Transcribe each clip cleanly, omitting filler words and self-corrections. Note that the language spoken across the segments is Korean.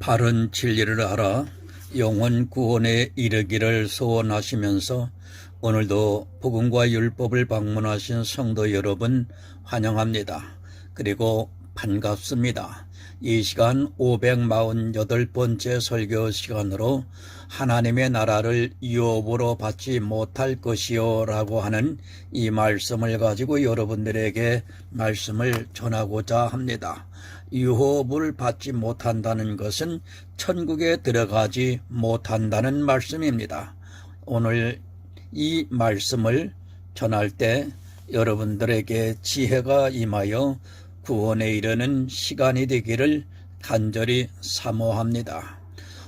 바른 진리를 알아 영혼 구원에 이르기를 소원하시면서 오늘도 복음과 율법을 방문하신 성도 여러분 환영합니다. 그리고 반갑습니다. 이 시간 548번째 설교 시간으로 하나님의 나라를 유업으로 받지 못할 것이요 라고 하는 이 말씀을 가지고 여러분들에게 말씀을 전하고자 합니다. 유업을 받지 못한다는 것은 천국에 들어가지 못한다는 말씀입니다. 오늘 이 말씀을 전할 때 여러분들에게 지혜가 임하여 구원에 이르는 시간이 되기를 간절히 사모합니다.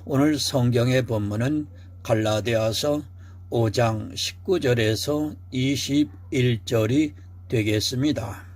오늘 성경의 본문은 갈라디아서 5장 19절에서 21절이 되겠습니다.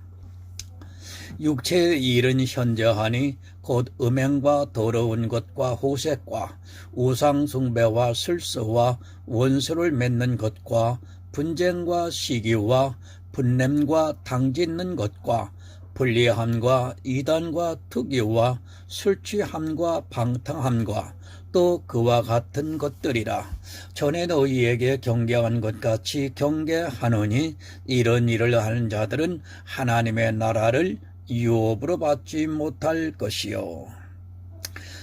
육체의 일은 현저하니 곧 음행과 더러운 것과 호색과 우상숭배와 술수와 원수를 맺는 것과 분쟁과 시기와 분냄과 당짓는 것과 불리함과 이단과 투기와 술취함과 방탕함과 또 그와 같은 것들이라. 전에 너희에게 경계한 것 같이 경계하노니 이런 일을 하는 자들은 하나님의 나라를 유업으로 받지 못할 것이요.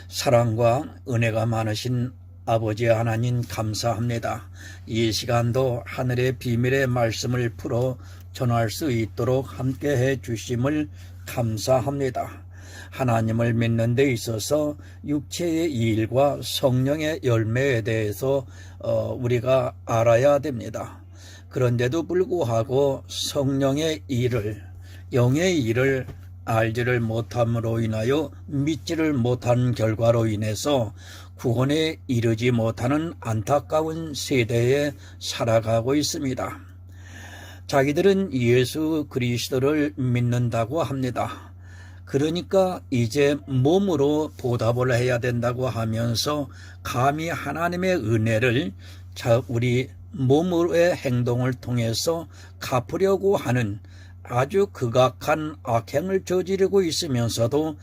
사랑과 은혜가 많으신 아버지 하나님 감사합니다. 이 시간도 하늘의 비밀의 말씀을 풀어 전할 수 있도록 함께해 주심을 감사합니다. 하나님을 믿는 데 있어서 육체의 일과 성령의 열매에 대해서 우리가 알아야 됩니다. 그런데도 불구하고 성령의 일을, 영의 일을 알지를 못함으로 인하여 믿지를 못한 결과로 인해서 구원에 이르지 못하는 안타까운 세대에 살아가고 있습니다. 자기들은 예수 그리스도를 믿는다고 합니다. 그러니까 이제 몸으로 보답을 해야 된다고 하면서 감히 하나님의 은혜를 우리 몸의 행동을 통해서 갚으려고 하는 아주 극악한 악행을 저지르고 있으면서도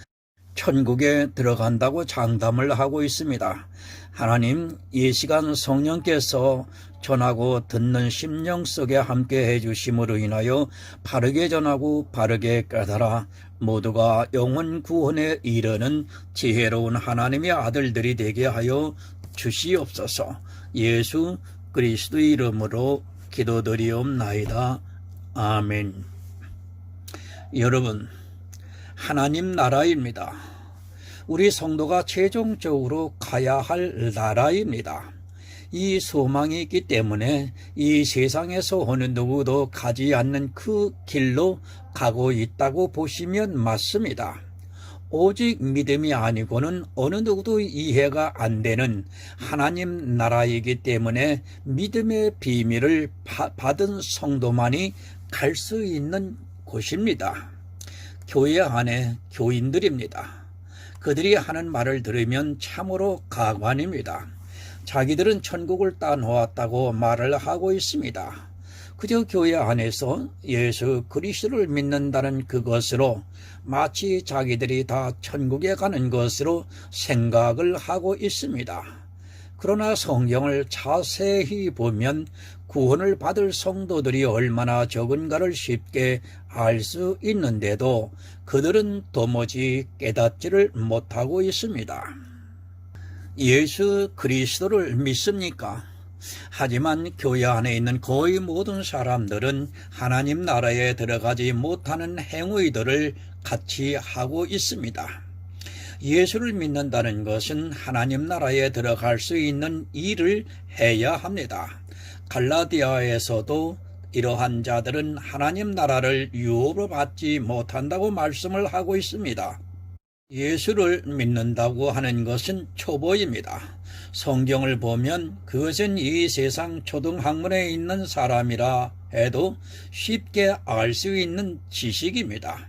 천국에 들어간다고 장담을 하고 있습니다. 하나님, 이 시간 성령께서 전하고 듣는 심령 속에 함께 해주심으로 인하여 바르게 전하고 바르게 깨달아 모두가 영혼 구원에 이르는 지혜로운 하나님의 아들들이 되게 하여 주시옵소서. 예수 그리스도의 이름으로 기도드리옵나이다. 아멘. 여러분, 하나님 나라입니다. 우리 성도가 최종적으로 가야 할 나라입니다. 이 소망이 있기 때문에 이 세상에서 어느 누구도 가지 않는 그 길로 가고 있다고 보시면 맞습니다. 오직 믿음이 아니고는 어느 누구도 이해가 안 되는 하나님 나라이기 때문에 믿음의 비밀을 받은 성도만이 갈 수 있는 곳입니다. 교회 안에 교인들입니다. 그들이 하는 말을 들으면 참으로 가관입니다. 자기들은 천국을 따놓았다고 말을 하고 있습니다. 그저 교회 안에서 예수 그리스도를 믿는다는 그것으로 마치 자기들이 다 천국에 가는 것으로 생각을 하고 있습니다. 그러나 성경을 자세히 보면 구원을 받을 성도들이 얼마나 적은가를 쉽게 알 수 있는데도 그들은 도무지 깨닫지를 못하고 있습니다. 예수 그리스도를 믿습니까? 하지만 교회 안에 있는 거의 모든 사람들은 하나님 나라에 들어가지 못하는 행위들을 같이 하고 있습니다. 예수를 믿는다는 것은 하나님 나라에 들어갈 수 있는 일을 해야 합니다. 갈라디아에서도 이러한 자들은 하나님 나라를 유업으로 받지 못한다고 말씀을 하고 있습니다. 예수를 믿는다고 하는 것은 초보입니다. 성경을 보면 그것은 이 세상 초등학문에 있는 사람이라 해도 쉽게 알 수 있는 지식입니다.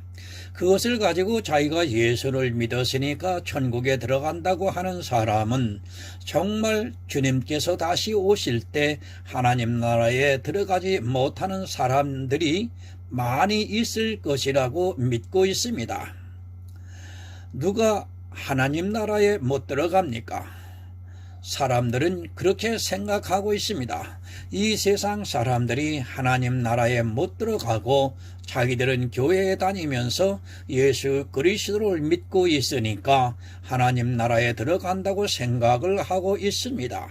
그것을 가지고 자기가 예수를 믿었으니까 천국에 들어간다고 하는 사람은 정말 주님께서 다시 오실 때 하나님 나라에 들어가지 못하는 사람들이 많이 있을 것이라고 믿고 있습니다. 누가 하나님 나라에 못 들어갑니까? 사람들은 그렇게 생각하고 있습니다. 이 세상 사람들이 하나님 나라에 못 들어가고 자기들은 교회에 다니면서 예수 그리스도를 믿고 있으니까 하나님 나라에 들어간다고 생각을 하고 있습니다.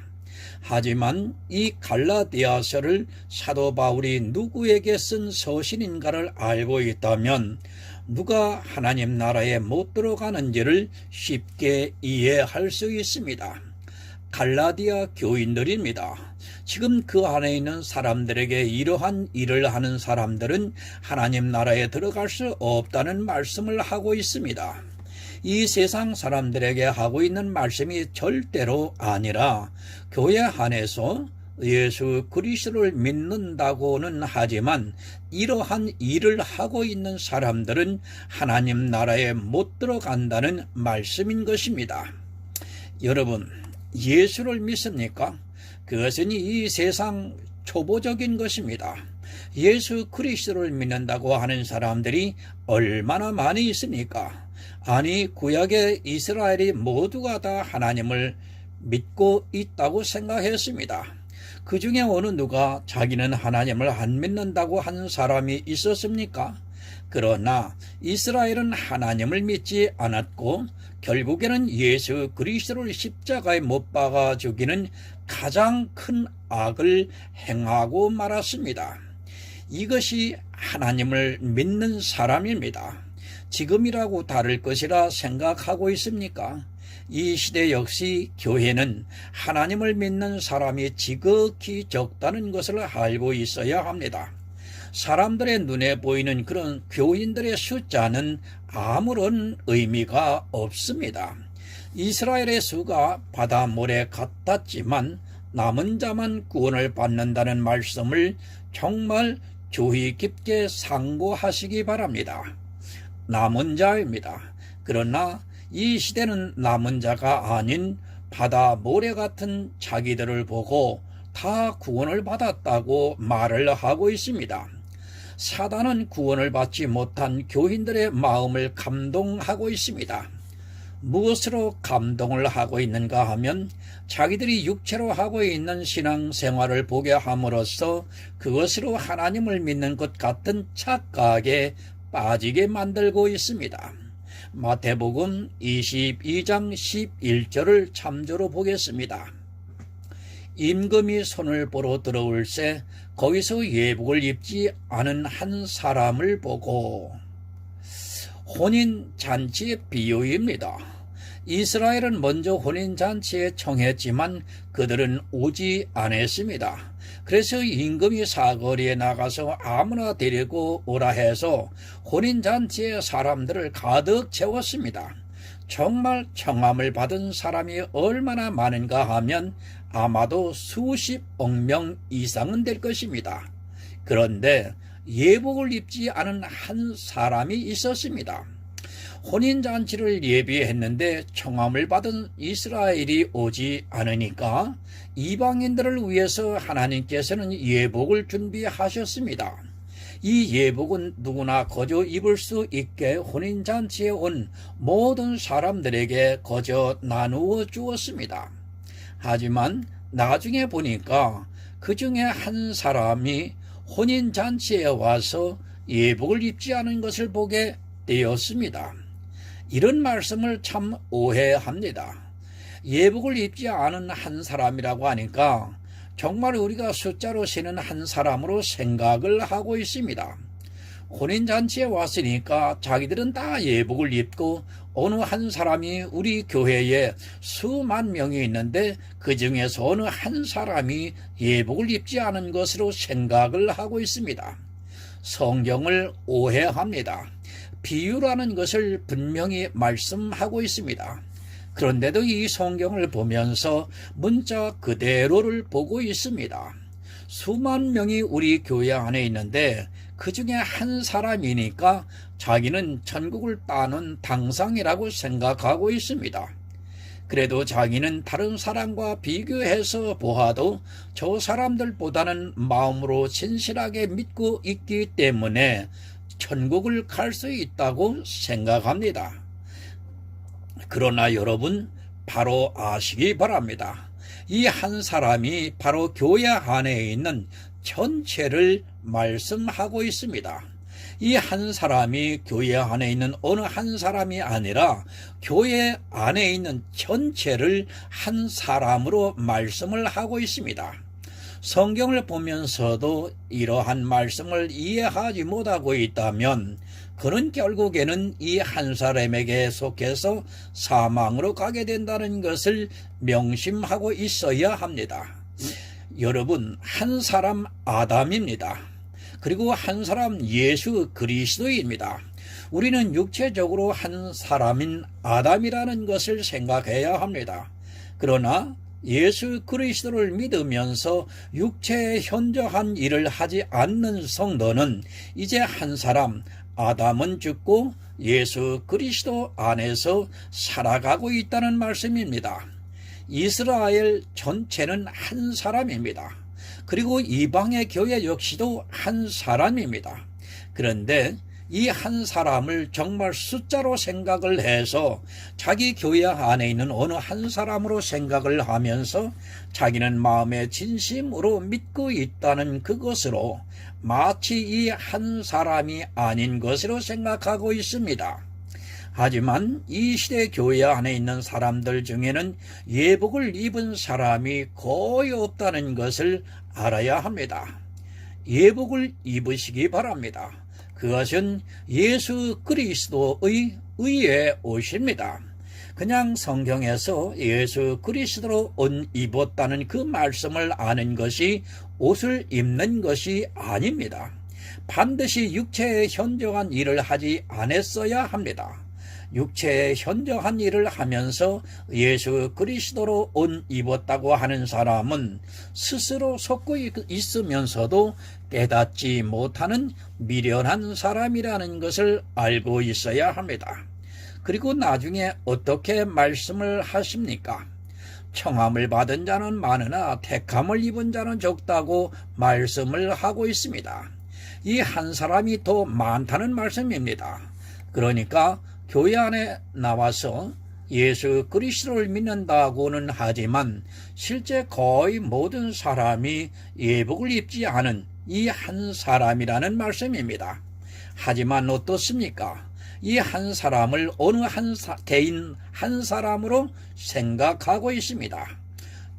하지만 이 갈라디아서를 사도 바울이 누구에게 쓴 서신인가를 알고 있다면 누가 하나님 나라에 못 들어가는지를 쉽게 이해할 수 있습니다. 갈라디아 교인들입니다. 지금 그 안에 있는 사람들에게 이러한 일을 하는 사람들은 하나님 나라에 들어갈 수 없다는 말씀을 하고 있습니다. 이 세상 사람들에게 하고 있는 말씀이 절대로 아니라 교회 안에서 예수 그리스도를 믿는다고는 하지만 이러한 일을 하고 있는 사람들은 하나님 나라에 못 들어간다는 말씀인 것입니다. 여러분, 예수를 믿습니까? 그것은 이 세상 초보적인 것입니다. 예수 그리스도를 믿는다고 하는 사람들이 얼마나 많이 있습니까? 아니, 구약의 이스라엘이 모두가 다 하나님을 믿고 있다고 생각했습니다. 그 중에 어느 누가 자기는 하나님을 안 믿는다고 하는 사람이 있었습니까? 그러나 이스라엘은 하나님을 믿지 않았고 결국에는 예수 그리스도를 십자가에 못 박아 죽이는 가장 큰 악을 행하고 말았습니다. 이것이 하나님을 믿는 사람입니다. 지금이라고 다를 것이라 생각하고 있습니까? 이 시대 역시 교회는 하나님을 믿는 사람이 지극히 적다는 것을 알고 있어야 합니다. 사람들의 눈에 보이는 그런 교인들의 숫자는 아무런 의미가 없습니다. 이스라엘의 수가 바다 모래 같았지만 남은 자만 구원을 받는다는 말씀을 정말 주의 깊게 상고하시기 바랍니다. 남은 자입니다. 그러나 이 시대는 남은 자가 아닌 바다 모래 같은 자기들을 보고 다 구원을 받았다고 말을 하고 있습니다. 사단은 구원을 받지 못한 교인들의 마음을 감동하고 있습니다. 무엇으로 감동을 하고 있는가 하면 자기들이 육체로 하고 있는 신앙생활을 보게 함으로써 그것으로 하나님을 믿는 것 같은 착각에 빠지게 만들고 있습니다. 마태복음 22장 11절을 참조로 보겠습니다. 임금이 손을 보러 들어올새 거기서 예복을 입지 않은 한 사람을 보고, 혼인잔치의 비유입니다. 이스라엘은 먼저 혼인잔치에 청했지만 그들은 오지 않았습니다. 그래서 임금이 사거리에 나가서 아무나 데리고 오라 해서 혼인잔치에 사람들을 가득 채웠습니다. 정말 청함을 받은 사람이 얼마나 많은가 하면 아마도 수십억 명 이상은 될 것입니다. 그런데 예복을 입지 않은 한 사람이 있었습니다. 혼인잔치를 예비했는데 청함을 받은 이스라엘이 오지 않으니까 이방인들을 위해서 하나님께서는 예복을 준비하셨습니다. 이 예복은 누구나 거저 입을 수 있게 혼인잔치에 온 모든 사람들에게 거저 나누어 주었습니다. 하지만 나중에 보니까 그 중에 한 사람이 혼인잔치에 와서 예복을 입지 않은 것을 보게 되었습니다. 이런 말씀을 참 오해합니다. 예복을 입지 않은 한 사람이라고 하니까 정말 우리가 숫자로 세는 한 사람으로 생각을 하고 있습니다. 혼인잔치에 왔으니까 자기들은 다 예복을 입고 어느 한 사람이 우리 교회에 수만 명이 있는데 그 중에서 어느 한 사람이 예복을 입지 않은 것으로 생각을 하고 있습니다. 성경을 오해합니다. 비유라는 것을 분명히 말씀하고 있습니다. 그런데도 이 성경을 보면서 문자 그대로를 보고 있습니다. 수만 명이 우리 교회 안에 있는데 그 중에 한 사람이니까 자기는 천국을 따는 당상이라고 생각하고 있습니다. 그래도 자기는 다른 사람과 비교해서 보아도 저 사람들보다는 마음으로 진실하게 믿고 있기 때문에 천국을 갈 수 있다고 생각합니다. 그러나 여러분 바로 아시기 바랍니다. 이 한 사람이 바로 교회 안에 있는 전체를 말씀하고 있습니다. 이 한 사람이 교회 안에 있는 어느 한 사람이 아니라 교회 안에 있는 전체를 한 사람으로 말씀을 하고 있습니다. 성경을 보면서도 이러한 말씀을 이해하지 못하고 있다면 그는 결국에는 이 한 사람에게 속해서 사망으로 가게 된다는 것을 명심하고 있어야 합니다. 여러분, 한 사람 아담입니다. 그리고 한 사람 예수 그리스도입니다. 우리는 육체적으로 한 사람인 아담이라는 것을 생각해야 합니다. 그러나 예수 그리스도를 믿으면서 육체에 현저한 일을 하지 않는 성도는 이제 한 사람 아담은 죽고 예수 그리스도 안에서 살아가고 있다는 말씀입니다. 이스라엘 전체는 한 사람입니다. 그리고 이방의 교회 역시도 한 사람입니다. 그런데 이 한 사람을 정말 숫자로 생각을 해서 자기 교회 안에 있는 어느 한 사람으로 생각을 하면서 자기는 마음의 진심으로 믿고 있다는 그것으로 마치 이 한 사람이 아닌 것으로 생각하고 있습니다. 하지만 이 시대 교회 안에 있는 사람들 중에는 예복을 입은 사람이 거의 없다는 것을 알아야 합니다. 예복을 입으시기 바랍니다. 그것은 예수 그리스도의 의에 오십니다. 그냥 성경에서 예수 그리스도로 옷 입었다는 그 말씀을 아는 것이 옷을 입는 것이 아닙니다. 반드시 육체에 현저한 일을 하지 않았어야 합니다. 육체에 현저한 일을 하면서 예수 그리스도로 옷 입었다고 하는 사람은 스스로 속고 있으면서도 깨닫지 못하는 미련한 사람이라는 것을 알고 있어야 합니다. 그리고 나중에 어떻게 말씀을 하십니까? 청함을 받은 자는 많으나 택함을 입은 자는 적다고 말씀을 하고 있습니다. 이 한 사람이 더 많다는 말씀입니다. 그러니까 교회 안에 나와서 예수 그리스도를 믿는다고는 하지만 실제 거의 모든 사람이 예복을 입지 않은 이 한 사람이라는 말씀입니다. 하지만 어떻습니까? 이 한 사람을 어느 개인 한 사람으로 생각하고 있습니다.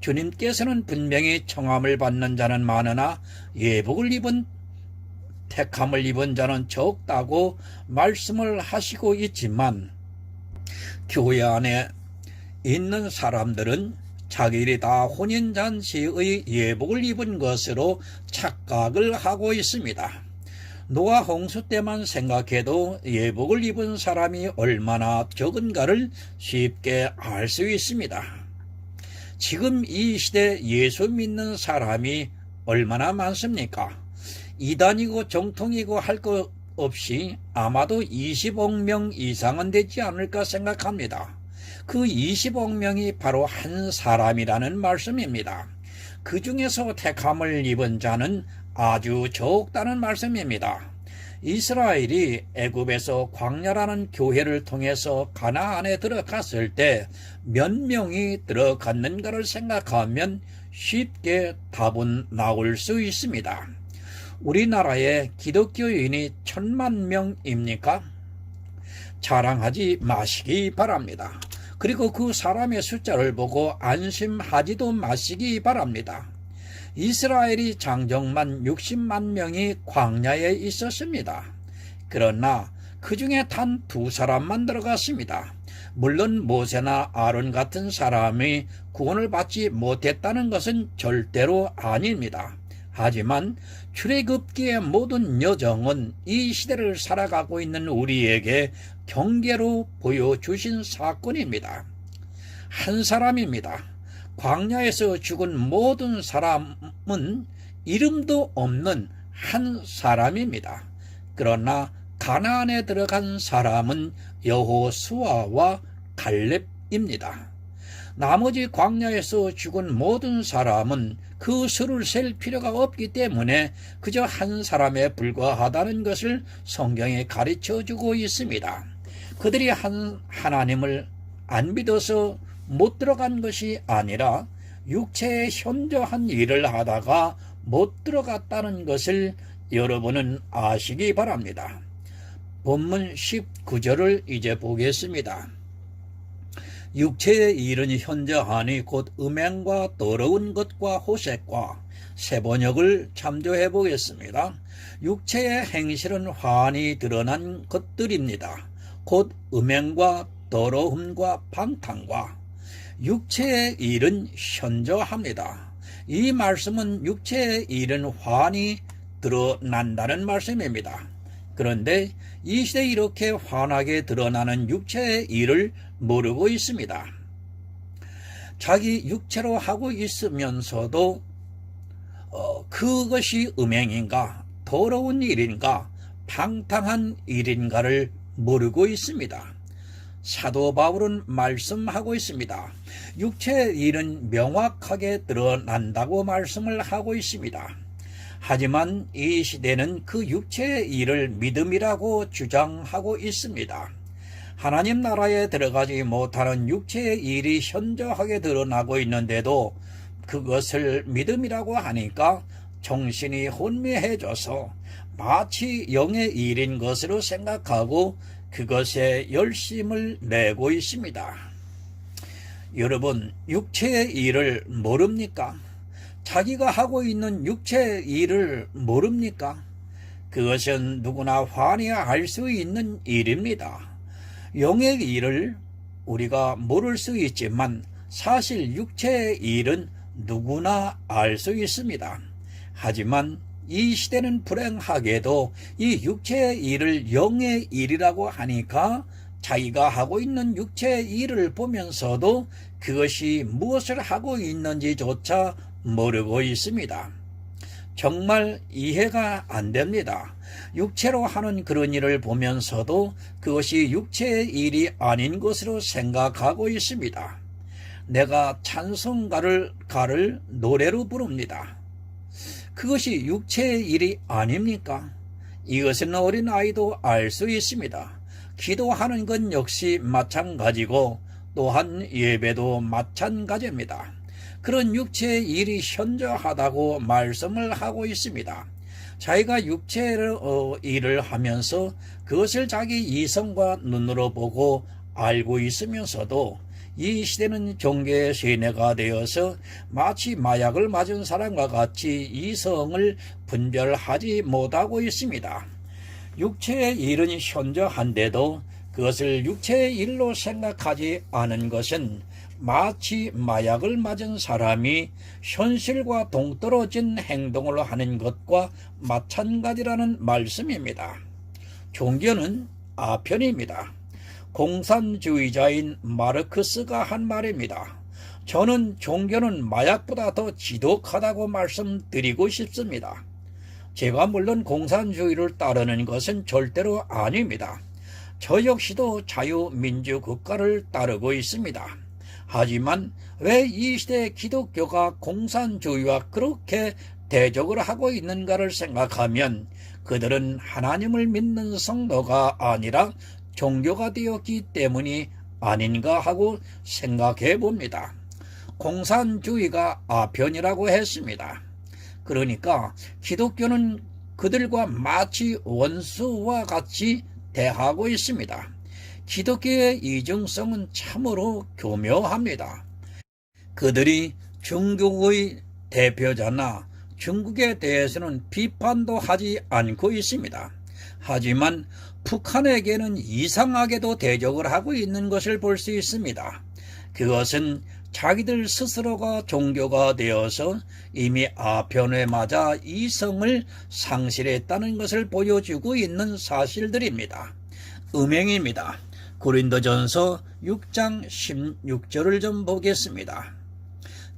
주님께서는 분명히 청함을 받는 자는 많으나 예복을 입은 택함을 입은 자는 적다고 말씀을 하시고 있지만 교회 안에 있는 사람들은 자기들이 다 혼인잔치의 예복을 입은 것으로 착각을 하고 있습니다. 노아 홍수 때만 생각해도 예복을 입은 사람이 얼마나 적은가를 쉽게 알 수 있습니다. 지금 이 시대 예수 믿는 사람이 얼마나 많습니까? 이단이고 정통이고 할 것 없이 아마도 20억 명 이상은 되지 않을까 생각합니다. 그 20억 명이 바로 한 사람이라는 말씀입니다. 그 중에서 택함을 입은 자는 아주 적다는 말씀입니다. 이스라엘이 애굽에서 광야라는 교회를 통해서 가나안에 들어갔을 때 몇 명이 들어갔는가를 생각하면 쉽게 답은 나올 수 있습니다. 우리나라의 기독교인이 1000만 명입니까? 자랑하지 마시기 바랍니다. 그리고 그 사람의 숫자를 보고 안심하지도 마시기 바랍니다. 이스라엘이 장정만 60만 명이 광야에 있었습니다. 그러나 그 중에 단 2사람만 들어갔습니다. 물론 모세나 아론 같은 사람이 구원을 받지 못했다는 것은 절대로 아닙니다. 하지만 출애굽기의 모든 여정은 이 시대를 살아가고 있는 우리에게 경계로 보여주신 사건입니다. 한 사람입니다. 광야에서 죽은 모든 사람은 이름도 없는 한 사람입니다. 그러나 가나안에 들어간 사람은 여호수아와 갈렙입니다. 나머지 광야에서 죽은 모든 사람은 그 수를 셀 필요가 없기 때문에 그저 한 사람에 불과하다는 것을 성경에 가르쳐주고 있습니다. 그들이 하나님을 안 믿어서 못 들어간 것이 아니라 육체에 현저한 일을 하다가 못 들어갔다는 것을 여러분은 아시기 바랍니다. 본문 19절을 이제 보겠습니다. 육체의 일은 현저하니 곧 음행과 더러운 것과 호색과 세번역을 참조해 보겠습니다. 육체의 행실은 환히 드러난 것들입니다. 곧 음행과 더러움과 방탕과 육체의 일은 현저합니다. 이 말씀은 육체의 일은 환히 드러난다는 말씀입니다. 그런데 이 시대에 이렇게 환하게 드러나는 육체의 일을 모르고 있습니다. 자기 육체로 하고 있으면서도 그것이 음행인가, 더러운 일인가, 방탕한 일인가를 모르고 있습니다. 사도 바울은 말씀하고 있습니다. 육체의 일은 명확하게 드러난다고 말씀을 하고 있습니다. 하지만 이 시대는 그 육체의 일을 믿음이라고 주장하고 있습니다. 하나님 나라에 들어가지 못하는 육체의 일이 현저하게 드러나고 있는데도 그것을 믿음이라고 하니까 정신이 혼미해져서 마치 영의 일인 것으로 생각하고 그것에 열심을 내고 있습니다. 여러분, 육체의 일을 모릅니까? 자기가 하고 있는 육체의 일을 모릅니까? 그것은 누구나 환히 알 수 있는 일입니다. 영의 일을 우리가 모를 수 있지만 사실 육체의 일은 누구나 알 수 있습니다. 하지만 이 시대는 불행하게도 이 육체의 일을 영의 일이라고 하니까 자기가 하고 있는 육체의 일을 보면서도 그것이 무엇을 하고 있는지조차 모르고 있습니다. 정말 이해가 안 됩니다. 육체로 하는 그런 일을 보면서도 그것이 육체의 일이 아닌 것으로 생각하고 있습니다. 내가 찬송가를 노래로 부릅니다. 그것이 육체의 일이 아닙니까? 이것은 어린아이도 알 수 있습니다. 기도하는 건 역시 마찬가지고 또한 예배도 마찬가지입니다. 그런 육체의 일이 현저하다고 말씀을 하고 있습니다. 자기가 육체의 일을 하면서 그것을 자기 이성과 눈으로 보고 알고 있으면서도 이 시대는 종교의 세뇌가 되어서 마치 마약을 맞은 사람과 같이 이성을 분별하지 못하고 있습니다. 육체의 일은 현저한데도 그것을 육체의 일로 생각하지 않은 것은 마치 마약을 맞은 사람이 현실과 동떨어진 행동을 하는 것과 마찬가지라는 말씀입니다. 종교는 아편입니다. 공산주의자인 마르크스가 한 말입니다. 저는 종교는 마약보다 더 지독하다고 말씀드리고 싶습니다. 제가 물론 공산주의를 따르는 것은 절대로 아닙니다. 저 역시도 자유민주국가를 따르고 있습니다. 하지만 왜 이 시대의 기독교가 공산주의와 그렇게 대적을 하고 있는가를 생각하면 그들은 하나님을 믿는 성도가 아니라 종교가 되었기 때문이 아닌가 하고 생각해 봅니다. 공산주의가 아편이라고 했습니다. 그러니까 기독교는 그들과 마치 원수와 같이 대하고 있습니다. 기독교의 이중성은 참으로 교묘합니다. 그들이 중국의 대표자나 중국에 대해서는 비판도 하지 않고 있습니다. 하지만 북한에게는 이상하게도 대적을 하고 있는 것을 볼 수 있습니다. 그것은 자기들 스스로가 종교가 되어서 이미 아편에 맞아 이성을 상실했다는 것을 보여주고 있는 사실들입니다. 음행입니다. 고린도전서 6장 16절을 좀 보겠습니다.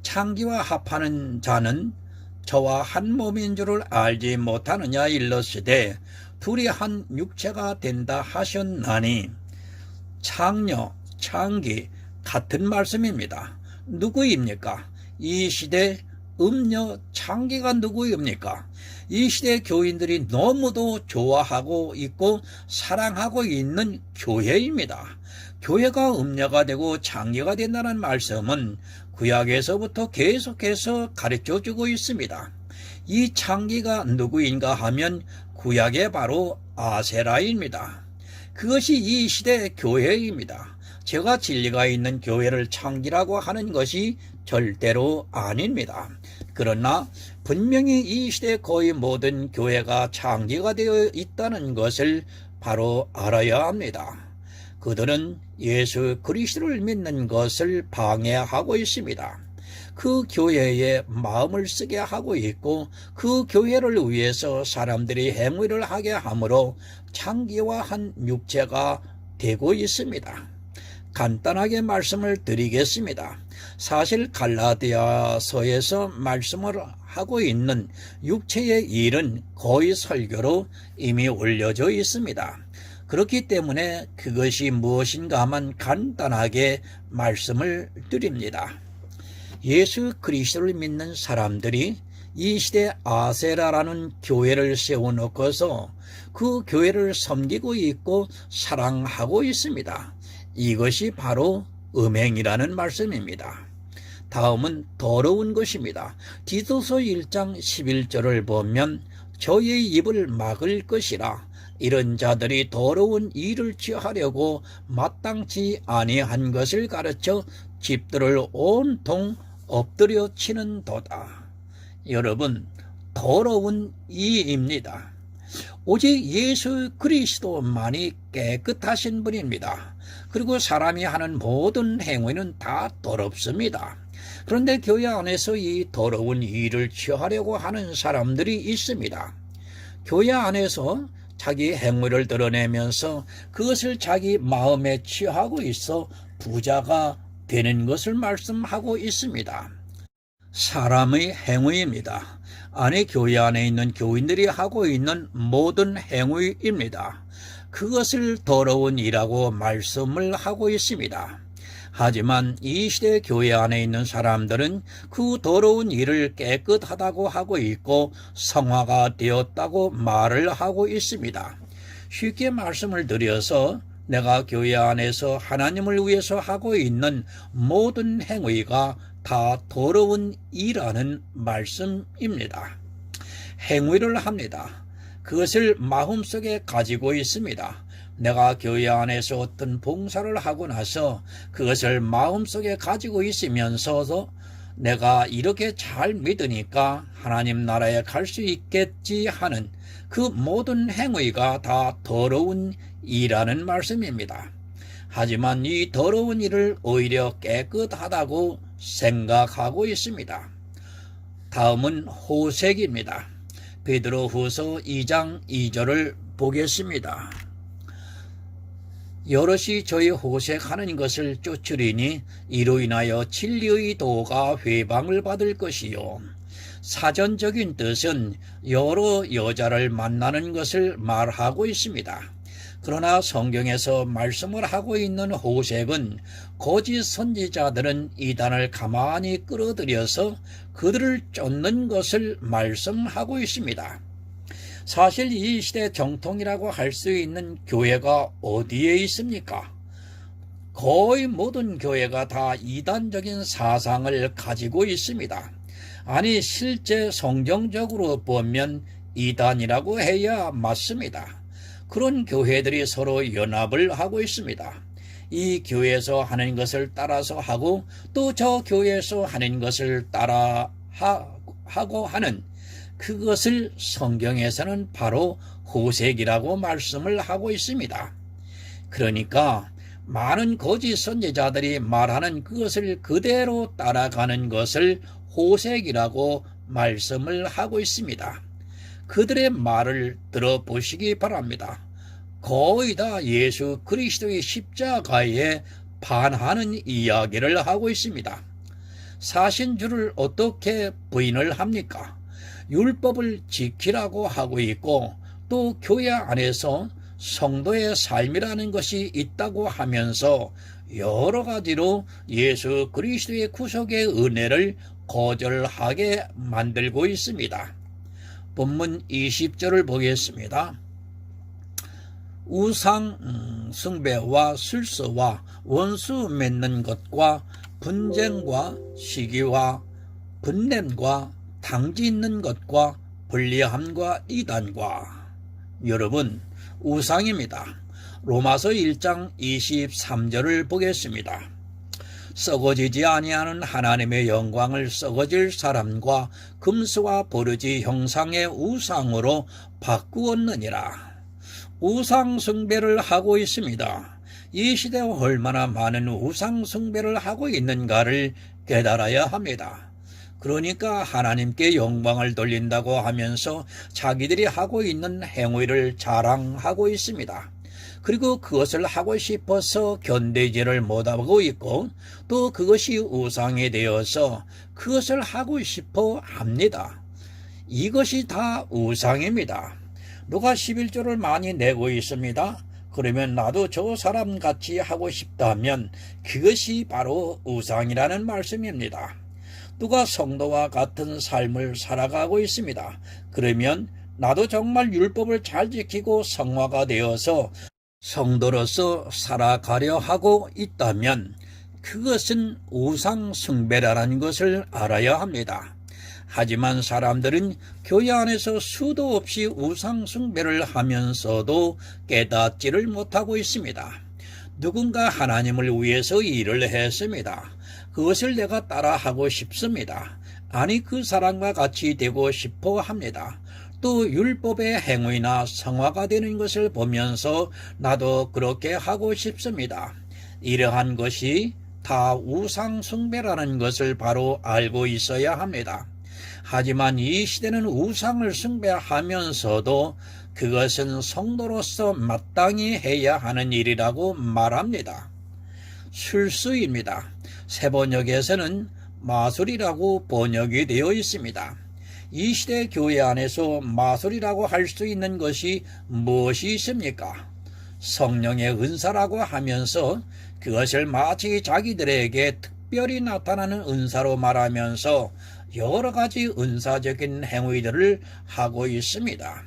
창기와 합하는 자는 저와 한 몸인 줄을 알지 못하느냐 일러시되 둘이 한 육체가 된다 하셨나니 창녀, 창기 같은 말씀입니다. 누구입니까? 이 시대 음녀, 창기가 누구입니까? 이 시대 교인들이 너무도 좋아하고 있고 사랑하고 있는 교회입니다. 교회가 음녀가 되고 창기가 된다는 말씀은 구약에서부터 계속해서 가르쳐주고 있습니다. 이 창기가 누구인가 하면 구약의 바로 아세라입니다. 그것이 이 시대 교회입니다. 제가 진리가 있는 교회를 창기라고 하는 것이 절대로 아닙니다. 그러나 분명히 이 시대 거의 모든 교회가 창기가 되어 있다는 것을 바로 알아야 합니다. 그들은 예수 그리스도를 믿는 것을 방해하고 있습니다. 그 교회에 마음을 쓰게 하고 있고 그 교회를 위해서 사람들이 행위를 하게 함으로 창기화한 육체가 되고 있습니다. 간단하게 말씀을 드리겠습니다. 사실 갈라디아서에서 말씀을 하고 있는 육체의 일은 거의 설교로 이미 올려져 있습니다. 그렇기 때문에 그것이 무엇인가만 간단하게 말씀을 드립니다. 예수 그리스도를 믿는 사람들이 이 시대 아세라라는 교회를 세워놓고서 그 교회를 섬기고 있고 사랑하고 있습니다. 이것이 바로 음행이라는 말씀입니다. 다음은 더러운 것입니다. 디도서 1장 11절을 보면 저의 입을 막을 것이라 이런 자들이 더러운 일을 취하려고 마땅치 아니한 것을 가르쳐 집들을 온통 엎드려 치는 도다. 여러분, 더러운 이입니다. 오직 예수 그리스도만이 깨끗하신 분입니다. 그리고 사람이 하는 모든 행위는 다 더럽습니다. 그런데 교회 안에서 이 더러운 일을 취하려고 하는 사람들이 있습니다. 교회 안에서 자기 행위를 드러내면서 그것을 자기 마음에 취하고 있어 부자가 되는 것을 말씀하고 있습니다. 사람의 행위입니다. 안에 교회 안에 있는 교인들이 하고 있는 모든 행위입니다. 그것을 더러운 일이라고 말씀을 하고 있습니다. 하지만 이 시대 교회 안에 있는 사람들은 그 더러운 일을 깨끗하다고 하고 있고 성화가 되었다고 말을 하고 있습니다. 쉽게 말씀을 드려서 내가 교회 안에서 하나님을 위해서 하고 있는 모든 행위가 다 더러운 일이라는 말씀입니다. 행위를 합니다. 그것을 마음속에 가지고 있습니다. 내가 교회 안에서 어떤 봉사를 하고 나서 그것을 마음속에 가지고 있으면서도 내가 이렇게 잘 믿으니까 하나님 나라에 갈 수 있겠지 하는 그 모든 행위가 다 더러운 일이라는 말씀입니다. 하지만 이 더러운 일을 오히려 깨끗하다고 생각하고 있습니다. 다음은 호색입니다. 베드로후서 2장 2절을 보겠습니다. 여럿이 저희 호색하는 것을 쫓으리니 이로 인하여 진리의 도가 회방을 받을 것이요. 사전적인 뜻은 여러 여자를 만나는 것을 말하고 있습니다. 그러나 성경에서 말씀을 하고 있는 호색은 거짓 선지자들은 이단을 가만히 끌어들여서 그들을 쫓는 것을 말씀하고 있습니다. 사실 이 시대 정통이라고 할 수 있는 교회가 어디에 있습니까? 거의 모든 교회가 다 이단적인 사상을 가지고 있습니다. 아니 실제 성경적으로 보면 이단이라고 해야 맞습니다. 그런 교회들이 서로 연합을 하고 있습니다. 이 교회에서 하는 것을 따라서 하고 또 저 교회에서 하는 것을 따라 하고 하는 그것을 성경에서는 바로 호색이라고 말씀을 하고 있습니다. 그러니까 많은 거짓 선지자들이 말하는 그것을 그대로 따라가는 것을 호색이라고 말씀을 하고 있습니다. 그들의 말을 들어보시기 바랍니다. 거의 다 예수 그리스도의 십자가에 반하는 이야기를 하고 있습니다. 사신주를 어떻게 부인을 합니까? 율법을 지키라고 하고 있고 또 교회 안에서 성도의 삶이라는 것이 있다고 하면서 여러 가지로 예수 그리스도의 구속의 은혜를 거절하게 만들고 있습니다. 본문 20절을 보겠습니다. 우상 숭배와 술수와 원수 맺는 것과 분쟁과 시기와 분냄과 당지 있는 것과 불리함과 이단과 여러분 우상입니다. 로마서 1장 23절을 보겠습니다. 썩어지지 아니하는 하나님의 영광을 썩어질 사람과 금수와 보르지 형상의 우상으로 바꾸었느니라. 우상 숭배를 하고 있습니다. 이 시대에 얼마나 많은 우상 숭배를 하고 있는가를 깨달아야 합니다. 그러니까 하나님께 영광을 돌린다고 하면서 자기들이 하고 있는 행위를 자랑하고 있습니다. 그리고 그것을 하고 싶어서 견디지를 못하고 있고 또 그것이 우상이 되어서 그것을 하고 싶어 합니다. 이것이 다 우상입니다. 누가 11조를 많이 내고 있습니다. 그러면 나도 저 사람 같이 하고 싶다면 그것이 바로 우상이라는 말씀입니다. 누가 성도와 같은 삶을 살아가고 있습니다. 그러면 나도 정말 율법을 잘 지키고 성화가 되어서 성도로서 살아가려 하고 있다면 그것은 우상 숭배라는 것을 알아야 합니다. 하지만 사람들은 교회 안에서 수도 없이 우상 숭배를 하면서도 깨닫지를 못하고 있습니다. 누군가 하나님을 위해서 일을 했습니다. 그것을 내가 따라하고 싶습니다. 아니 그 사람과 같이 되고 싶어 합니다. 또 율법의 행위나 성화가 되는 것을 보면서 나도 그렇게 하고 싶습니다. 이러한 것이 다 우상 숭배라는 것을 바로 알고 있어야 합니다. 하지만 이 시대는 우상을 숭배하면서도 그것은 성도로서 마땅히 해야 하는 일이라고 말합니다. 술수입니다. 세번역에서는 마술이라고 번역이 되어 있습니다. 이 시대 교회 안에서 마술이라고 할 수 있는 것이 무엇이 있습니까? 성령의 은사라고 하면서 그것을 마치 자기들에게 특별히 나타나는 은사로 말하면서 여러 가지 은사적인 행위들을 하고 있습니다.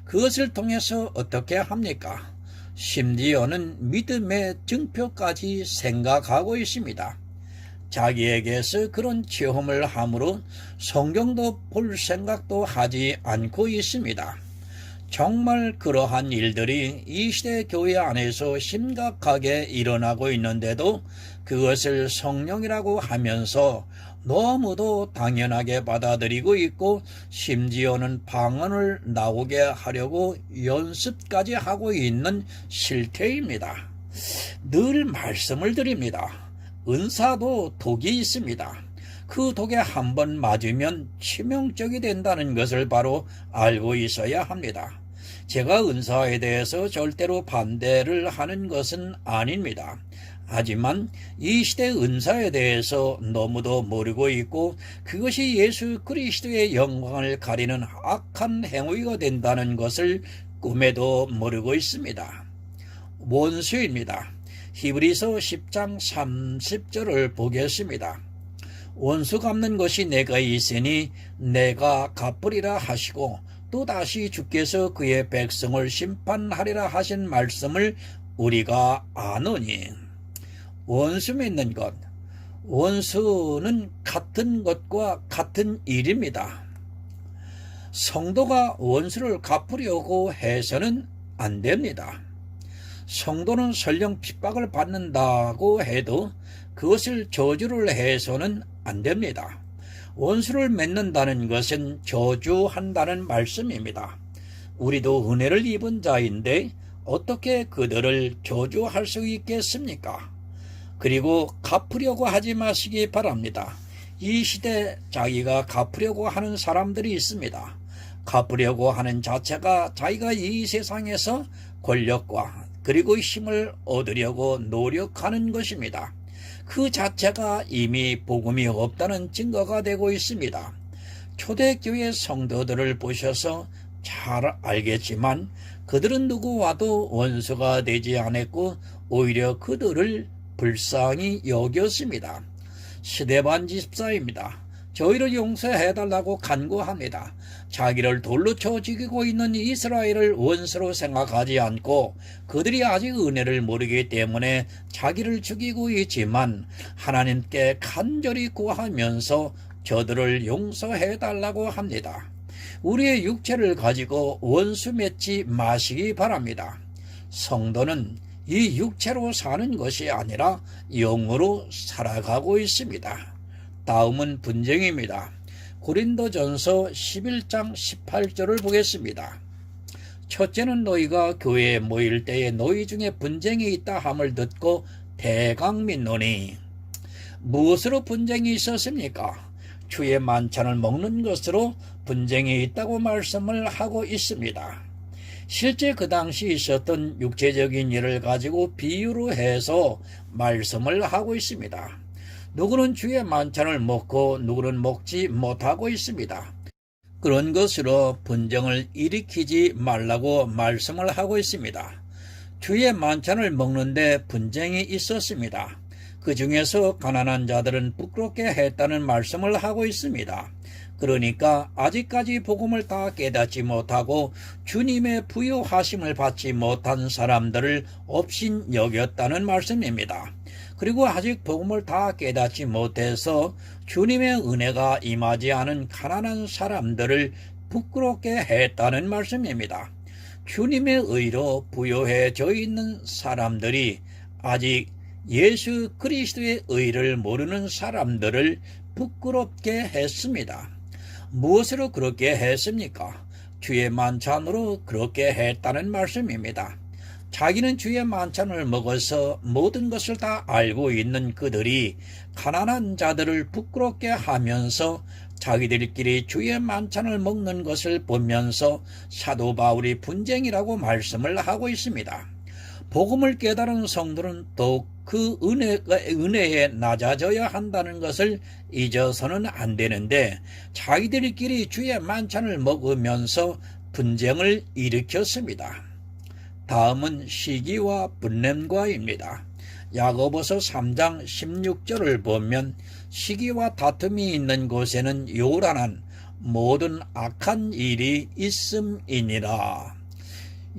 그것을 통해서 어떻게 합니까? 심지어는 믿음의 증표까지 생각하고 있습니다. 자기에게서 그런 체험을 함으로 성경도 볼 생각도 하지 않고 있습니다. 정말 그러한 일들이 이 시대 교회 안에서 심각하게 일어나고 있는데도 그것을 성령이라고 하면서 너무도 당연하게 받아들이고 있고 심지어는 방언을 나오게 하려고 연습까지 하고 있는 실태입니다. 늘 말씀을 드립니다. 은사도 독이 있습니다. 그 독에 한 번 맞으면 치명적이 된다는 것을 바로 알고 있어야 합니다. 제가 은사에 대해서 절대로 반대를 하는 것은 아닙니다. 하지만 이 시대 은사에 대해서 너무도 모르고 있고 그것이 예수 그리스도의 영광을 가리는 악한 행위가 된다는 것을 꿈에도 모르고 있습니다. 원수입니다. 히브리서 10장 30절을 보겠습니다. 원수 갚는 것이 내가 있으니 내가 갚으리라 하시고 또다시 주께서 그의 백성을 심판하리라 하신 말씀을 우리가 아노니. 원수 맺는 것, 원수는 같은 것과 같은 일입니다. 성도가 원수를 갚으려고 해서는 안 됩니다. 성도는 설령 핍박을 받는다고 해도 그것을 저주를 해서는 안 됩니다. 원수를 맺는다는 것은 저주한다는 말씀입니다. 우리도 은혜를 입은 자인데 어떻게 그들을 저주할 수 있겠습니까? 그리고 갚으려고 하지 마시기 바랍니다. 이 시대 자기가 갚으려고 하는 사람들이 있습니다. 갚으려고 하는 자체가 자기가 이 세상에서 권력과 그리고 힘을 얻으려고 노력하는 것입니다. 그 자체가 이미 복음이 없다는 증거가 되고 있습니다. 초대교회 성도들을 보셔서 잘 알겠지만 그들은 누구와도 원수가 되지 않았고 오히려 그들을 불쌍히 여겼습니다. 스데반 집사입니다. 저희를 용서해달라고 간구합니다. 자기를 돌로 쳐 죽이고 있는 이스라엘을 원수로 생각하지 않고 그들이 아직 은혜를 모르기 때문에 자기를 죽이고 있지만 하나님께 간절히 구하면서 저들을 용서해달라고 합니다. 우리의 육체를 가지고 원수 맺지 마시기 바랍니다. 성도는 이 육체로 사는 것이 아니라 영으로 살아가고 있습니다. 다음은 분쟁입니다. 고린도전서 11장 18절을 보겠습니다. 첫째는 너희가 교회에 모일 때에 너희 중에 분쟁이 있다 함을 듣고 대강 믿노니. 무엇으로 분쟁이 있었습니까? 주의 만찬을 먹는 것으로 분쟁이 있다고 말씀을 하고 있습니다. 실제 그 당시 있었던 육체적인 일을 가지고 비유로 해서 말씀을 하고 있습니다. 누구는 주의 만찬을 먹고 누구는 먹지 못하고 있습니다. 그런 것으로 분쟁을 일으키지 말라고 말씀을 하고 있습니다. 주의 만찬을 먹는데 분쟁이 있었습니다. 그 중에서 가난한 자들은 부끄럽게 했다는 말씀을 하고 있습니다. 그러니까 아직까지 복음을 다 깨닫지 못하고 주님의 부요하심을 받지 못한 사람들을 업신 여겼다는 말씀입니다. 그리고 아직 복음을 다 깨닫지 못해서 주님의 은혜가 임하지 않은 가난한 사람들을 부끄럽게 했다는 말씀입니다. 주님의 의로 부요해져 있는 사람들이 아직 예수 그리스도의 의를 모르는 사람들을 부끄럽게 했습니다. 무엇으로 그렇게 했습니까? 주의 만찬으로 그렇게 했다는 말씀입니다. 자기는 주의 만찬을 먹어서 모든 것을 다 알고 있는 그들이 가난한 자들을 부끄럽게 하면서 자기들끼리 주의 만찬을 먹는 것을 보면서 사도 바울이 분쟁이라고 말씀을 하고 있습니다. 복음을 깨달은 성도는 더욱 그 은혜에 낮아져야 한다는 것을 잊어서는 안 되는데 자기들끼리 주의 만찬을 먹으면서 분쟁을 일으켰습니다. 다음은 시기와 분냄과입니다. 야고보서 3장 16절을 보면 시기와 다툼이 있는 곳에는 요란한 모든 악한 일이 있음이니라.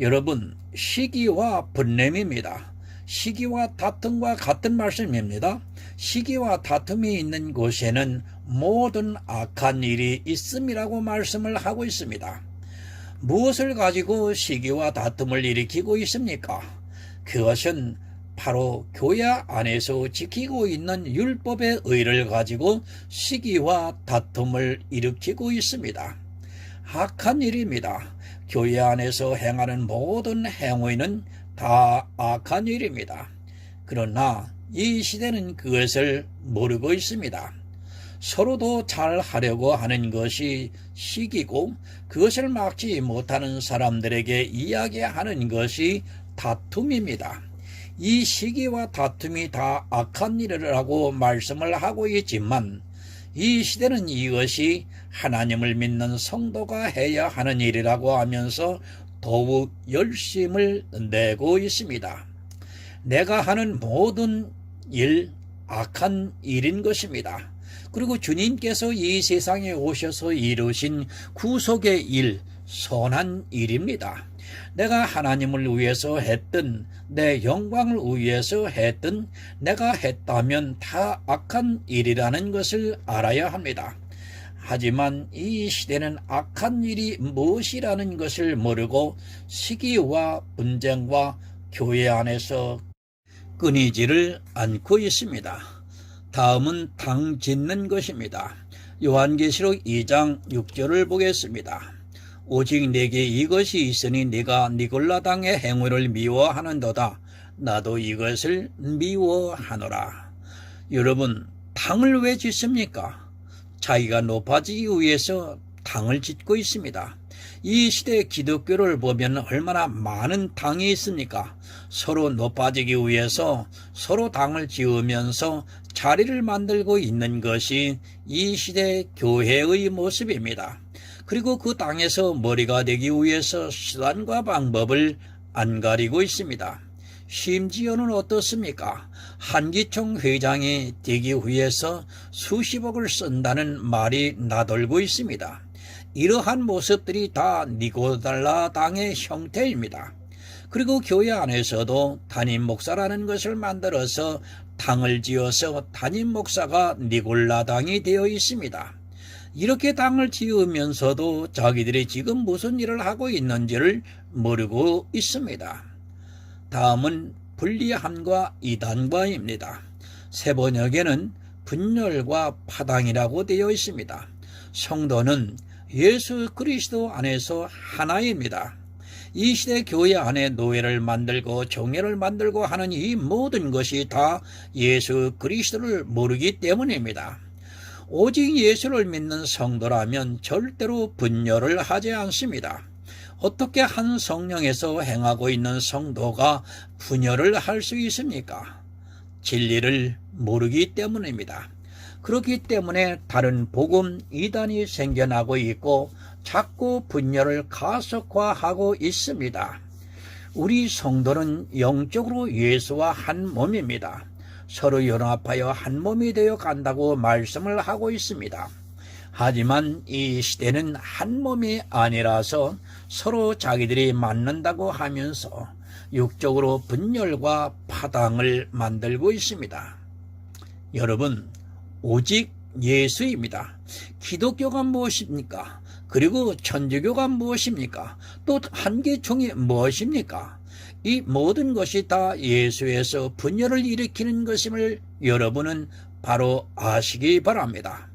여러분, 시기와 분냄입니다. 시기와 다툼과 같은 말씀입니다. 시기와 다툼이 있는 곳에는 모든 악한 일이 있음이라고 말씀을 하고 있습니다. 무엇을 가지고 시기와 다툼을 일으키고 있습니까? 그것은 바로 교회 안에서 지키고 있는 율법의 의를 가지고 시기와 다툼을 일으키고 있습니다. 악한 일입니다. 교회 안에서 행하는 모든 행위는 다 악한 일입니다. 그러나 이 시대는 그것을 모르고 있습니다. 서로도 잘 하려고 하는 것이 시기고 그것을 막지 못하는 사람들에게 이야기하는 것이 다툼입니다. 이 시기와 다툼이 다 악한 일이라고 말씀을 하고 있지만 이 시대는 이것이 하나님을 믿는 성도가 해야 하는 일이라고 하면서 더욱 열심을 내고 있습니다. 내가 하는 모든 일, 악한 일인 것입니다. 그리고 주님께서 이 세상에 오셔서 이루신 구속의 일, 선한 일입니다. 내가 하나님을 위해서 했든 내 영광을 위해서 했든 내가 했다면 다 악한 일이라는 것을 알아야 합니다. 하지만 이 시대는 악한 일이 무엇이라는 것을 모르고 시기와 분쟁과 교회 안에서 끊이지를 않고 있습니다. 다음은 당 짓는 것입니다. 요한계시록 2장 6절을 보겠습니다. 오직 내게 이것이 있으니 네가 니골라당의 행위를 미워하는도다. 나도 이것을 미워하노라. 여러분, 당을 왜 짓습니까? 자기가 높아지기 위해서 당을 짓고 있습니다. 이 시대 기독교를 보면 얼마나 많은 당이 있습니까? 서로 높아지기 위해서 서로 당을 지으면서 자리를 만들고 있는 것이 이 시대 교회의 모습입니다. 그리고 그 당에서 머리가 되기 위해서 수단과 방법을 안 가리고 있습니다. 심지어는 어떻습니까? 한기총 회장이 되기 위해서 수십억을 쓴다는 말이 나돌고 있습니다. 이러한 모습들이 다 니고달라 당의 형태입니다. 그리고 교회 안에서도 담임 목사라는 것을 만들어서 당을 지어서 담임 목사가 니골라당이 되어 있습니다. 이렇게 당을 지으면서도 자기들이 지금 무슨 일을 하고 있는지를 모르고 있습니다. 다음은 불리함과 이단과입니다. 세번역에는 분열과 파당이라고 되어 있습니다. 성도는 예수 그리스도 안에서 하나입니다. 이 시대 교회 안에 노예를 만들고 종회를 만들고 하는 이 모든 것이 다 예수 그리스도를 모르기 때문입니다. 오직 예수를 믿는 성도라면 절대로 분열을 하지 않습니다. 어떻게 한 성령에서 행하고 있는 성도가 분열을 할 수 있습니까? 진리를 모르기 때문입니다. 그렇기 때문에 다른 복음 이단이 생겨나고 있고 자꾸 분열을 가속화하고 있습니다. 우리 성도는 영적으로 예수와 한 몸입니다. 서로 연합하여 한 몸이 되어 간다고 말씀을 하고 있습니다. 하지만 이 시대는 한 몸이 아니라서 서로 자기들이 맞는다고 하면서 육적으로 분열과 파당을 만들고 있습니다. 여러분, 오직 예수입니다. 기독교가 무엇입니까? 그리고 천주교가 무엇입니까? 또 한계총이 무엇입니까? 이 모든 것이 다 예수에서 분열을 일으키는 것임을 여러분은 바로 아시기 바랍니다.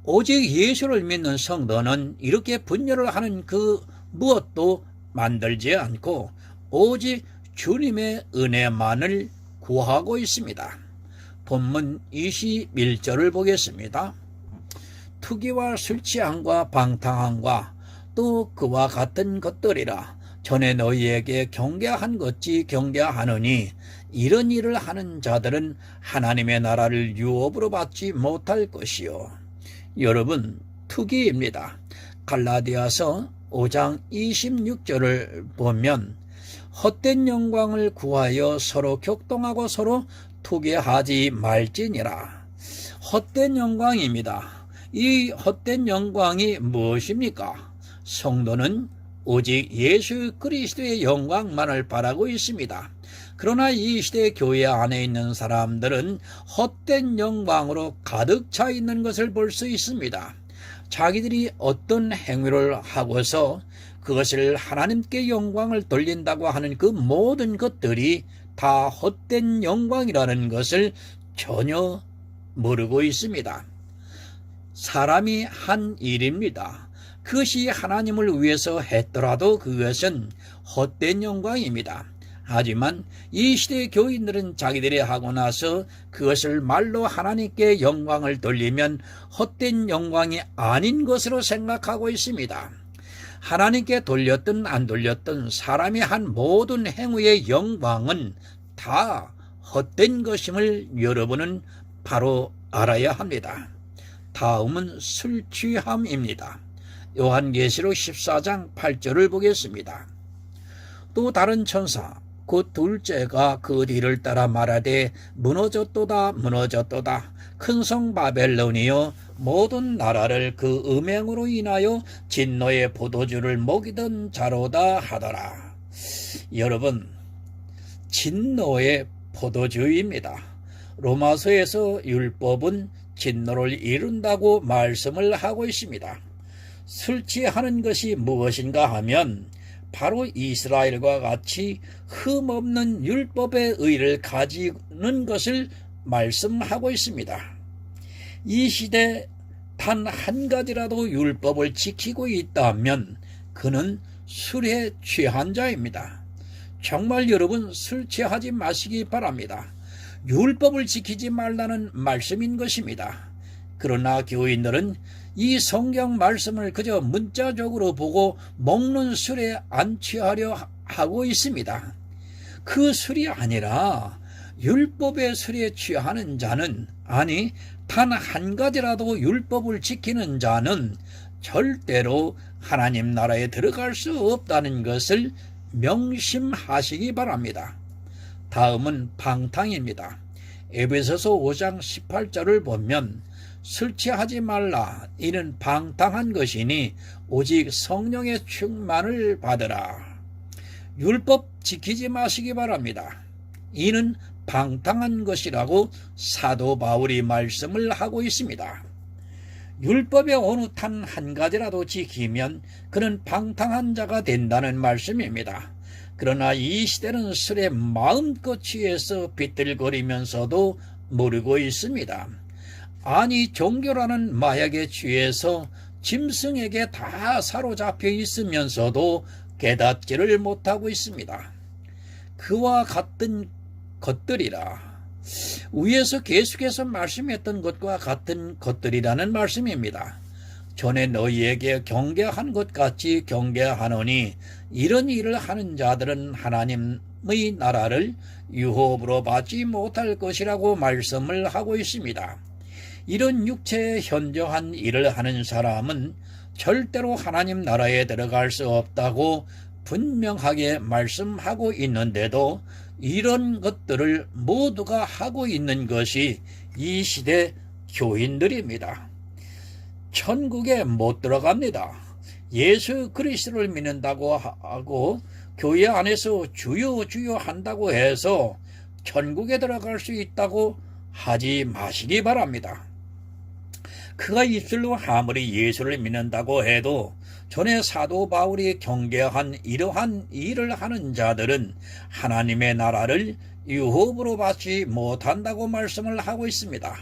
오직 예수를 믿는 성도는 이렇게 분열을 하는 그 무엇도 만들지 않고 오직 주님의 은혜만을 구하고 있습니다. 본문 21절을 보겠습니다. 투기와 술 취함과 방탕함과 또 그와 같은 것들이라 전에 너희에게 경계한 것이 경계하느니 이런 일을 하는 자들은 하나님의 나라를 유업으로 받지 못할 것이요. 여러분, 투기입니다. 갈라디아서 5장 26절을 보면 헛된 영광을 구하여 서로 격동하고 서로 투기하지 말지니라. 헛된 영광입니다. 이 헛된 영광이 무엇입니까? 성도는 오직 예수 그리스도의 영광만을 바라고 있습니다. 그러나 이 시대 교회 안에 있는 사람들은 헛된 영광으로 가득 차 있는 것을 볼 수 있습니다. 자기들이 어떤 행위를 하고서 그것을 하나님께 영광을 돌린다고 하는 그 모든 것들이 다 헛된 영광이라는 것을 전혀 모르고 있습니다. 사람이 한 일입니다. 그것이 하나님을 위해서 했더라도 그것은 헛된 영광입니다. 하지만 이 시대의 교인들은 자기들이 하고 나서 그것을 말로 하나님께 영광을 돌리면 헛된 영광이 아닌 것으로 생각하고 있습니다. 하나님께 돌렸든 안 돌렸든 사람이 한 모든 행위의 영광은 다 헛된 것임을 여러분은 바로 알아야 합니다. 다음은 술 취함입니다. 요한계시록 14장 8절을 보겠습니다. 또 다른 천사 곧 둘째가 그 뒤를 따라 말하되 무너졌도다 무너졌도다 큰 성 바벨론이여 모든 나라를 그 음행으로 인하여 진노의 포도주를 먹이던 자로다 하더라. 여러분, 진노의 포도주입니다. 로마서에서 율법은 진노를 이룬다고 말씀을 하고 있습니다. 술 취하는 것이 무엇인가 하면 바로 이스라엘과 같이 흠없는 율법의 의를 가지는 것을 말씀하고 있습니다. 이 시대 단 한 가지라도 율법을 지키고 있다면 그는 술에 취한 자입니다. 정말 여러분, 술 취하지 마시기 바랍니다. 율법을 지키지 말라는 말씀인 것입니다. 그러나 교인들은 이 성경 말씀을 그저 문자적으로 보고 먹는 술에 안 취하려 하고 있습니다. 그 술이 아니라 율법의 술에 취하는 자는, 아니 단 한 가지라도 율법을 지키는 자는 절대로 하나님 나라에 들어갈 수 없다는 것을 명심하시기 바랍니다. 다음은 방탕입니다. 에베소서 5장 18절을 보면 술취하지 말라. 이는 방탕한 것이니 오직 성령의 충만을 받으라. 율법 지키지 마시기 바랍니다. 이는 방탕한 것이라고 사도 바울이 말씀을 하고 있습니다. 율법의 어느 단 한 가지라도 지키면 그는 방탕한 자가 된다는 말씀입니다. 그러나 이 시대는 술에 마음껏 취해서 비틀거리면서도 모르고 있습니다. 아니, 종교라는 마약에 취해서 짐승에게 다 사로잡혀 있으면서도 깨닫지를 못하고 있습니다. 그와 같은 것들이라. 위에서 계속해서 말씀했던 것과 같은 것들이라는 말씀입니다. 전에 너희에게 경계한 것 같이 경계하노니 이런 일을 하는 자들은 하나님의 나라를 유업으로 받지 못할 것이라고 말씀을 하고 있습니다. 이런 육체에 현저한 일을 하는 사람은 절대로 하나님 나라에 들어갈 수 없다고 분명하게 말씀하고 있는데도 이런 것들을 모두가 하고 있는 것이 이 시대 교인들입니다. 천국에 못 들어갑니다. 예수 그리스도를 믿는다고 하고 교회 안에서 주여 주여 한다고 해서 천국에 들어갈 수 있다고 하지 마시기 바랍니다. 그가 입술로 아무리 예수를 믿는다고 해도 전에 사도 바울이 경계한 이러한 일을 하는 자들은 하나님의 나라를 유업으로 받지 못한다고 말씀을 하고 있습니다.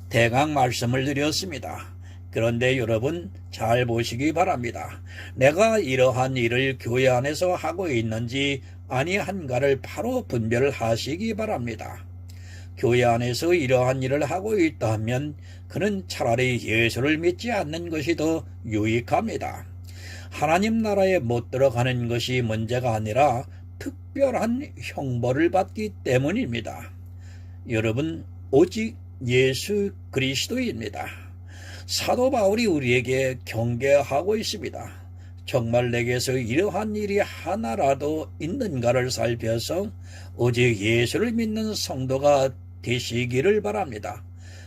대강 말씀을 드렸습니다. 그런데 여러분 잘 보시기 바랍니다. 내가 이러한 일을 교회 안에서 하고 있는지 아니한가를 바로 분별하시기 바랍니다. 교회 안에서 이러한 일을 하고 있다면 그는 차라리 예수를 믿지 않는 것이 더 유익합니다. 하나님 나라에 못 들어가는 것이 문제가 아니라 특별한 형벌을 받기 때문입니다. 여러분, 오직 예수 그리스도입니다. 사도 바울이 우리에게 경계하고 있습니다. 정말 내게서 이러한 일이 하나라도 있는가를 살펴서 오직 예수를 믿는 성도가 되시기를 바랍니다.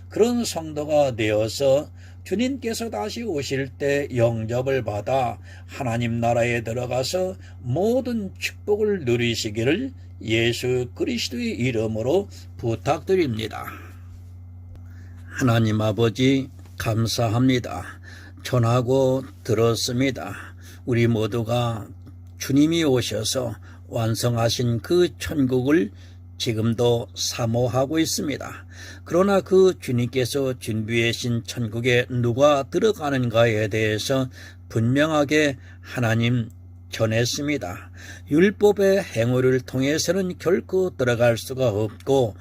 그런 성도가 되어서 주님께서 다시 오실 때 영접을 받아 하나님 나라에 들어가서 모든 축복을 누리시기를 예수 그리스도의 이름으로 부탁드립니다. 하나님 아버지 감사합니다. 전하고 들었습니다. 우리 모두가 주님이 오셔서 완성하신 그 천국을 지금도 사모하고 있습니다. 그러나 그 주님께서 준비하신 천국에 누가 들어가는가에 대해서 분명하게 하나님 전했습니다. 율법의 행위를 통해서는 결코 들어갈 수가 없고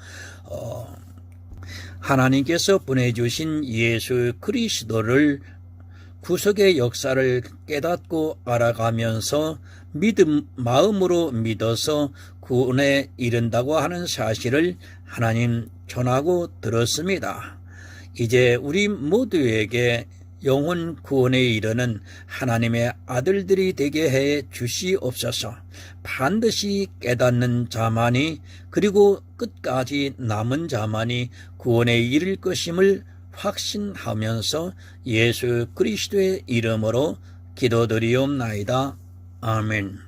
하나님께서 보내주신 예수 그리스도를 구속의 역사를 깨닫고 알아가면서 마음으로 믿어서 구원에 이른다고 하는 사실을 하나님 전하고 들었습니다. 이제 우리 모두에게 영혼 구원에 이르는 하나님의 아들들이 되게 해 주시옵소서. 반드시 깨닫는 자만이 그리고 끝까지 남은 자만이 구원에 이를 것임을 확신하면서 예수 그리스도의 이름으로 기도드리옵나이다. 아멘.